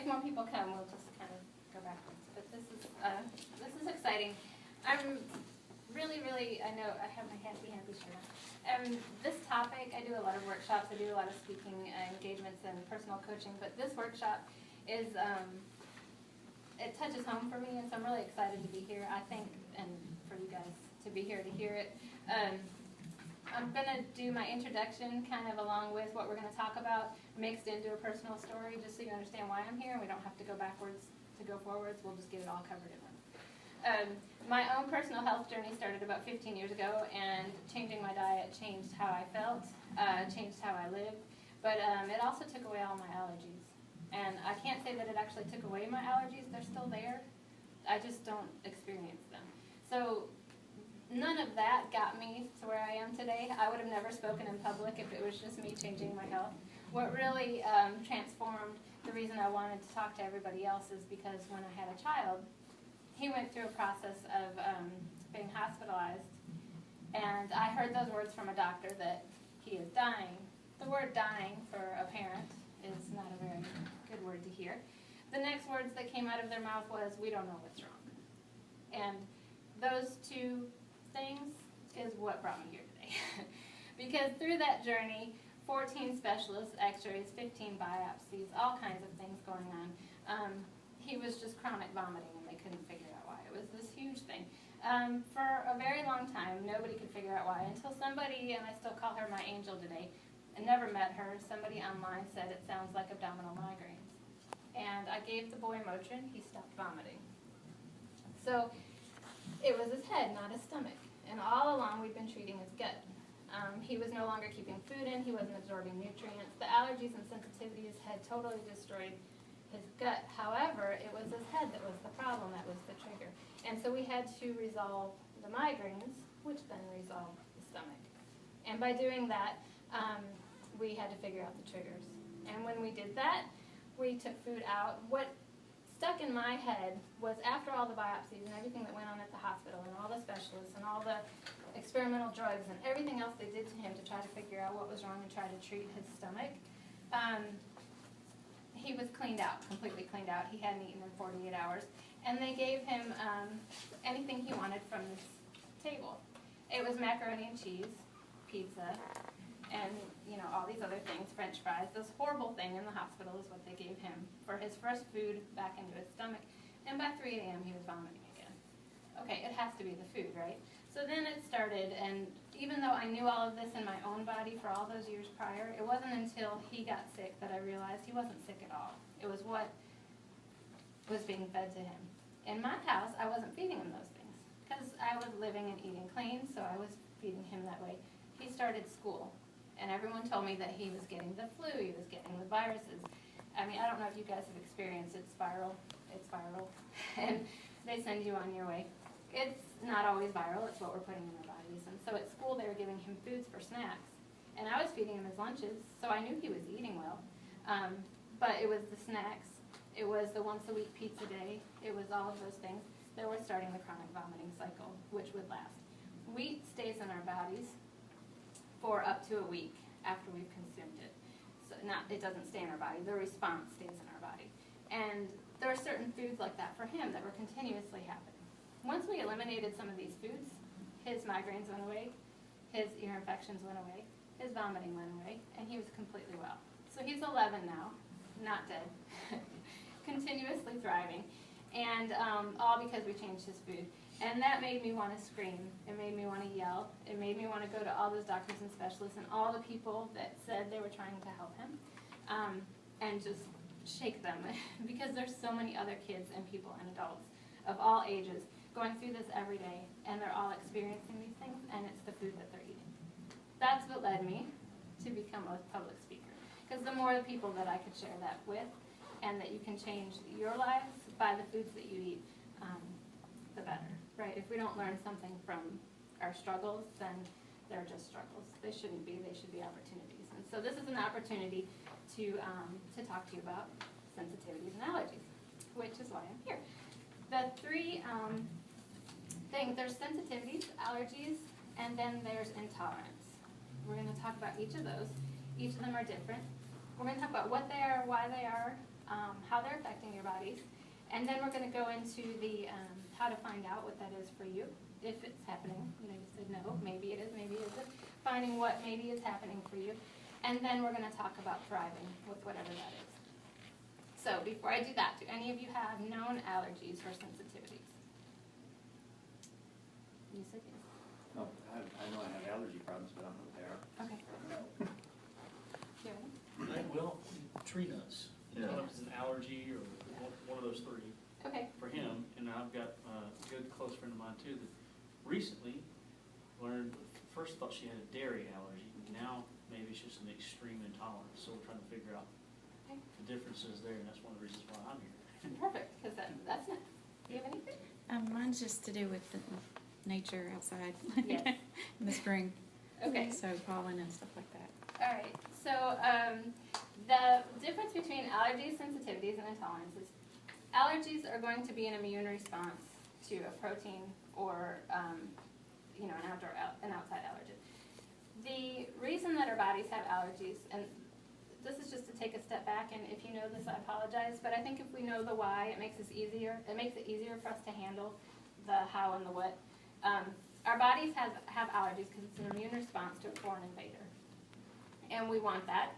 more people come, we'll just kind of go backwards. But this is exciting. I'm really, I know I have my happy shirt on. This topic, I do a lot of workshops, I do a lot of speaking engagements and personal coaching, but this workshop is, it touches home for me, and so I'm really excited to be here, I think, and for you guys to be here to hear it. I'm going to do my introduction kind of along with what we're going to talk about, mixed into a personal story, just so you understand why I'm here, and we don't have to go backwards to go forwards. We'll just get it all covered in one. My own personal health journey started about 15 years ago, and changing my diet changed how I felt, changed how I lived, but it also took away all my allergies. And I can't say that it actually took away my allergies. They're still there. I just don't experience them. So none of that got me to where I am today. I would have never spoken in public if it was just me changing my health. What really transformed the reason I wanted to talk to everybody else is because when I had a child, he went through a process of being hospitalized, and I heard those words from a doctor that he is dying. The word dying for a parent is not a very good word to hear. The next words that came out of their mouth was, "We don't know what's wrong." And those two things is what brought me here today. Because through that journey, 14 specialists, x-rays, 15 biopsies, all kinds of things going on. He was just chronic vomiting, and they couldn't figure out why. It was this huge thing. For a very long time, nobody could figure out why, until somebody, and I still call her my angel today, I never met her, somebody online said it sounds like abdominal migraines. And I gave the boy Motrin, he stopped vomiting. So it was his head, not his stomach. And all along we've been treating his gut. He was no longer keeping food in, he wasn't absorbing nutrients. The allergies and sensitivities had totally destroyed his gut. However, it was his head that was the problem, that was the trigger. And so we had to resolve the migraines, which then resolved the stomach. And by doing that, we had to figure out the triggers. And when we did that, we took food out. What stuck in my head was after all the biopsies and everything that went on at the hospital and all the specialists and all the experimental drugs and everything else they did to him to try to figure out what was wrong and try to treat his stomach, he was cleaned out, completely cleaned out. He hadn't eaten in 48 hours. And they gave him anything he wanted from this table. It was macaroni and cheese, pizza, and all these other things, French fries. This horrible thing in the hospital is what they gave him for his first food back into his stomach. And by 3 a.m. he was vomiting again. Okay, it has to be the food, right? So then it started, and even though I knew all of this in my own body for all those years prior, it wasn't until he got sick that I realized he wasn't sick at all. It was what was being fed to him. In my house, I wasn't feeding him those things because I was living and eating clean, so I was feeding him that way. He started school, and everyone told me that he was getting the flu, he was getting the viruses. I mean, I don't know if you guys have experienced it. It's viral, and they send you on your way. It's not always viral, it's what we're putting in our bodies. And so at school they were giving him foods for snacks, and I was feeding him his lunches, so I knew he was eating well. But it was the snacks, it was the once-a-week pizza day, it was all of those things that were starting the chronic vomiting cycle, which would last. Wheat stays in our bodies for up to a week after we've consumed it. So it doesn't stay in our body, the response stays in our body. And there are certain foods like that for him that were continuously happening. Once we eliminated some of these foods, his migraines went away, his ear infections went away, his vomiting went away, and he was completely well. So he's 11 now, not dead, continuously thriving, and all because we changed his food. And that made me want to scream. It made me want to yell. It made me want to go to all those doctors and specialists and all the people that said they were trying to help him, and just shake them because there's so many other kids and people and adults of all ages going through this every day, and they're all experiencing these things, and it's the food that they're eating. That's what led me to become a public speaker, because the more the people that I could share that with, and that you can change your lives by the foods that you eat, the better, right? If we don't learn something from our struggles, then they're just struggles. They shouldn't be. They should be opportunities. And so this is an opportunity to talk to you about sensitivities and allergies, which is why I'm here. The three things, there's sensitivities, allergies, and then there's intolerance. We're going to talk about each of those. Each of them are different. We're going to talk about what they are, why they are, how they're affecting your bodies. And then we're going to go into the how to find out what that is for you, if it's happening. You said no, maybe it is, maybe it isn't. Finding what maybe is happening for you. And then we're going to talk about thriving with whatever that is. So before I do that, do any of you have known allergies or sensitivities? You said yes. No, I know I have allergy problems, but I don't know what they are. Okay. Well, tree nuts. I don't know if it's an allergy or one of those three. Okay. For him, and I've got a good close friend of mine too that recently learned, first thought she had a dairy allergy. Now maybe it's just an extreme intolerance. So we're trying to figure out the differences there, and that's one of the reasons why I'm here. Perfect, because that's nice. Do you have anything? Mine's just to do with the nature outside Yes. in the spring. Okay. So pollen and stuff like that. All right. So the difference between allergies, sensitivities, and intolerances. Allergies are going to be an immune response to a protein or an outside allergen. The reason that our bodies have allergies, and this is just to take a step back, and if you know this, I apologize, but I think if we know the why, it makes it easier for us to handle the how and the what. Our bodies have allergies because it's an immune response to a foreign invader, and we want that.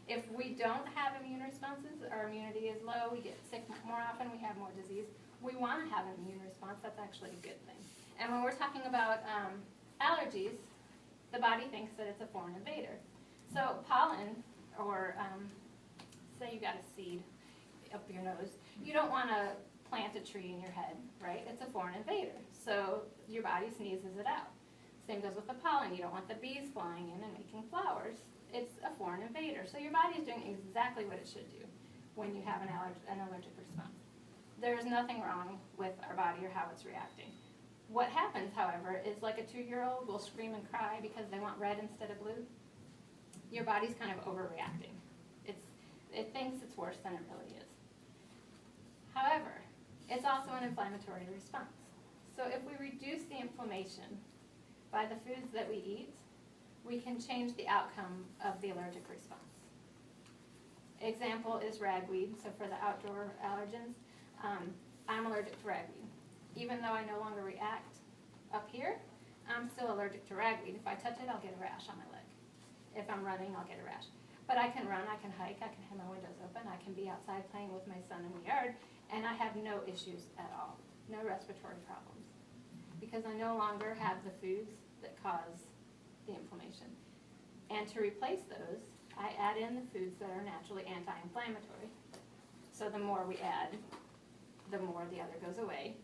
If we don't have immune responses, our immunity is low, we get sick more often, we have more disease. We want to have an immune response. That's actually a good thing. And when we're talking about allergies, the body thinks that it's a foreign invader. So pollen, or say you got a seed up your nose, you don't want to plant a tree in your head, right? It's a foreign invader. So your body sneezes it out. Same goes with the pollen. You don't want the bees flying in and making flowers. It's a foreign invader. So your body is doing exactly what it should do when you have an allergic response. There's nothing wrong with our body or how it's reacting. What happens, however, is like a 2-year-old will scream and cry because they want red instead of blue. Your body's kind of overreacting. It thinks it's worse than it really is. However, it's also an inflammatory response. So if we reduce the inflammation by the foods that we eat, we can change the outcome of the allergic response. Example is ragweed. So for the outdoor allergens, I'm allergic to ragweed. Even though I no longer react up here, I'm still allergic to ragweed. If I touch it, I'll get a rash on my leg. If I'm running, I'll get a rash. But I can run, I can hike, I can have my windows open, I can be outside playing with my son in the yard, and I have no issues at all, no respiratory problems. Because I no longer have the foods that cause the inflammation. And to replace those, I add in the foods that are naturally anti-inflammatory. So the more we add, the more the other goes away,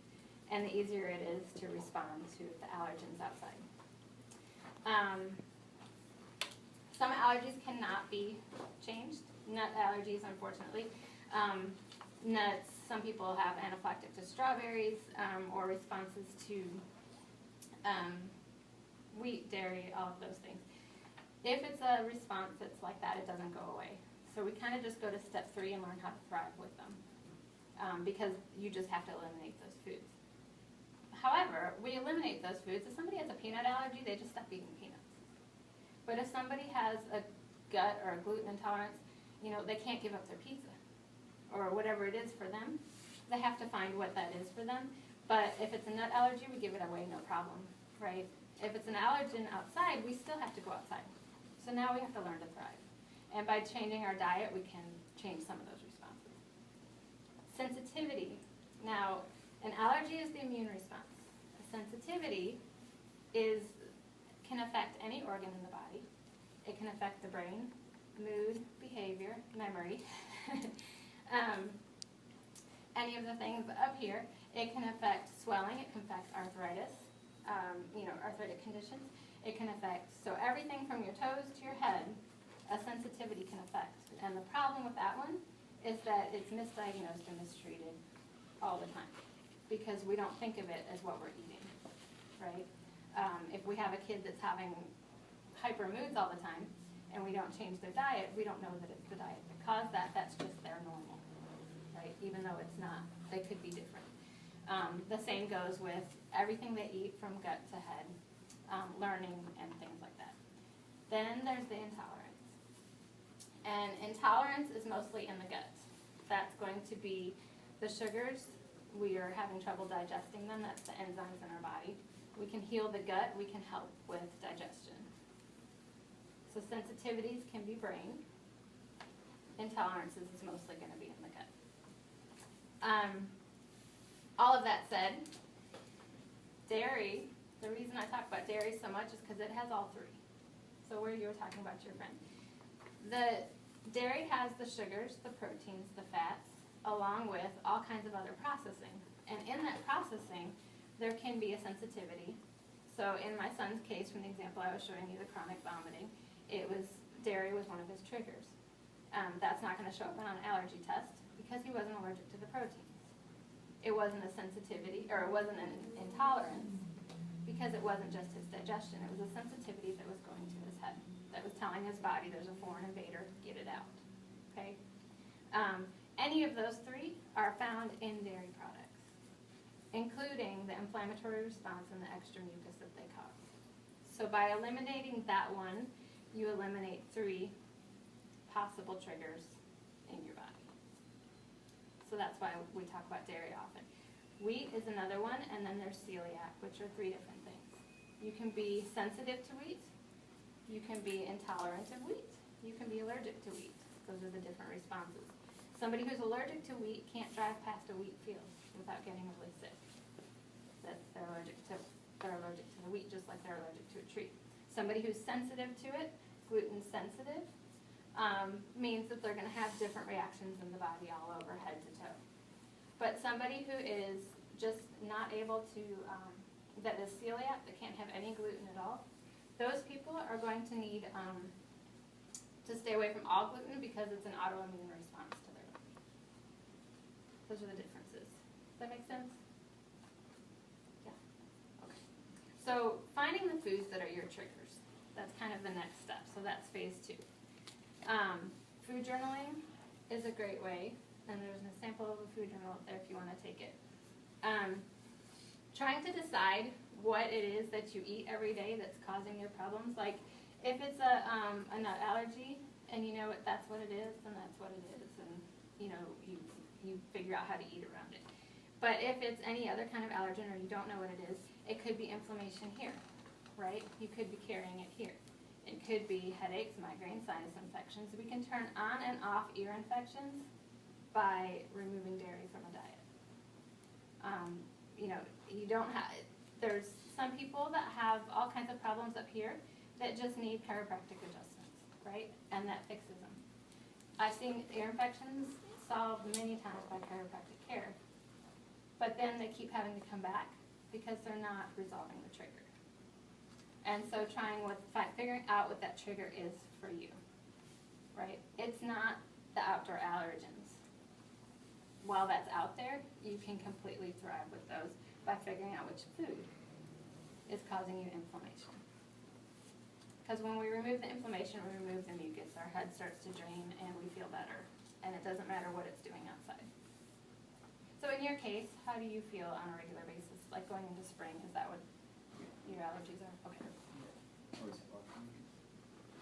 and the easier it is to respond to the allergens outside. Some allergies cannot be changed. Nut allergies, unfortunately. Nuts, some people have anaphylactic to strawberries or responses to wheat, dairy, all of those things. If it's a response that's like that, it doesn't go away. So we kind of just go to step 3 and learn how to thrive with them because you just have to eliminate those foods. However, we eliminate those foods. If somebody has a peanut allergy, they just stop eating peanuts. But if somebody has a gut or a gluten intolerance, they can't give up their pizza or whatever it is for them. They have to find what that is for them. But if it's a nut allergy, we give it away, no problem, right? If it's an allergen outside, we still have to go outside. So now we have to learn to thrive. And by changing our diet, we can change some of those responses. Sensitivity. Now, an allergy is the immune response. A sensitivity can affect any organ in the body. It can affect the brain, mood, behavior, memory. Any of the things up here. It can affect swelling. It can affect arthritis, arthritic conditions. It can affect, so everything from your toes to your head, a sensitivity can affect. And the problem with that one is that it's misdiagnosed and mistreated all the time because we don't think of it as what we're eating, right? If we have a kid that's having hyper moods all the time and we don't change their diet, we don't know that it's the diet that caused that. That's just their normal, right? Even though it's not, they could be different. The same goes with everything they eat from gut to head, learning and things like that. Then there's the intolerance. And intolerance is mostly in the gut. That's going to be the sugars. We are having trouble digesting them. That's the enzymes in our body. We can heal the gut. We can help with digestion. So sensitivities can be brain. Intolerances is mostly going to be in the gut. All of that said, dairy, the reason I talk about dairy so much is because it has all three. So where you were talking about your friend. The dairy has the sugars, the proteins, the fats, along with all kinds of other processing. And in that processing, there can be a sensitivity. So in my son's case, from the example I was showing you, the chronic vomiting, dairy was one of his triggers. That's not going to show up on an allergy test because he wasn't allergic to the proteins. It wasn't a sensitivity, or it wasn't an intolerance, because it wasn't just his digestion. It was a sensitivity that was going to his head, that was telling his body there's a foreign invader, get it out. Okay? Any of those three are found in dairy products, including the inflammatory response and the extra mucus that they cause. So by eliminating that one, you eliminate three possible triggers in your body. So that's why we talk about dairy often. Wheat is another one, and then there's celiac, which are three different things. You can be sensitive to wheat, you can be intolerant of wheat, you can be allergic to wheat. Those are the different responses. Somebody who's allergic to wheat can't drive past a wheat field without getting really sick. They're allergic to the wheat just like they're allergic to a tree. Somebody who's sensitive to it, gluten sensitive, means that they're going to have different reactions in the body all over head to toe. But somebody who is just not able to, that is celiac, that can't have any gluten at all, those people are going to need to stay away from all gluten because it's an autoimmune response to their body. Those are the differences. Does that make sense? Yeah. Okay. So finding the foods that are your triggers. That's kind of the next step. So that's phase 2. Food journaling is a great way, and there's a sample of a food journal up there if you want to take it. Trying to decide what it is that you eat every day that's causing your problems. Like if it's a nut allergy and you know that's what it is, then that's what it is, and you know you figure out how to eat around it. But if it's any other kind of allergen or you don't know what it is, it could be inflammation here, right? You could be carrying it here. It could be headaches, migraines, sinus infections. We can turn on and off ear infections by removing dairy from a diet. You don't have, there's some people that have all kinds of problems up here that just need chiropractic adjustments, right? And that fixes them. I've seen ear infections solved many times by chiropractic care, but then they keep having to come back because they're not resolving the trigger. And so figuring out what that trigger is for you, right? It's not the outdoor allergens. While that's out there, you can completely thrive with those by figuring out which food is causing you inflammation. Because when we remove the inflammation, we remove the mucus, our head starts to drain and we feel better. And it doesn't matter what it's doing outside. So in your case, how do you feel on a regular basis? Like going into spring, is that what your allergies are? Okay.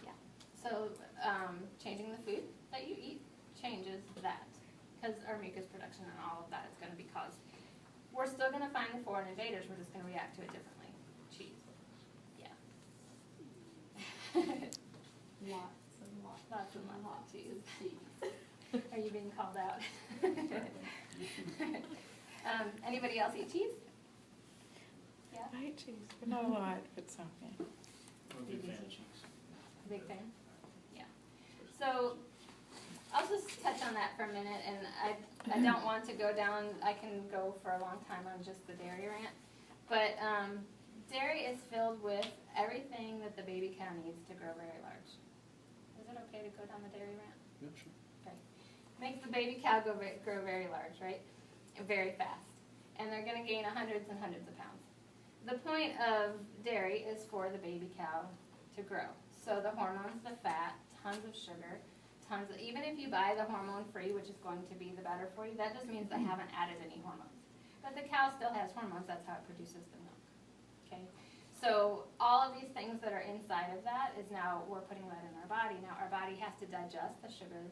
Yeah. So changing the food that you eat changes that, because our mucus production and all of that is going to be caused. We're still going to find the foreign invaders. We're just going to react to it differently. Cheese. Yeah. Lots and lots of cheese. Are you being called out? Anybody else eat cheese? Yeah. I eat cheese, but not a lot, but some. Yeah. I'm a big fan of cheese. Big fan? Yeah. So I'll just touch on that for a minute, and I don't want to go down, I can go for a long time on just the dairy rant, but dairy is filled with everything that the baby cow needs to grow very large. Is it okay to go down the dairy rant? Yeah, sure. Okay. Makes the baby cow grow very large, right? And very fast. And they're going to gain hundreds and hundreds of pounds. The point of dairy is for the baby cow to grow. So the hormones, the fat, tons of sugar, even if you buy the hormone-free, which is going to be the better for you, that just means they haven't added any hormones. But the cow still has hormones, that's how it produces the milk. Okay? So all of these things that are inside of that is now we're putting that in our body. Now our body has to digest the sugar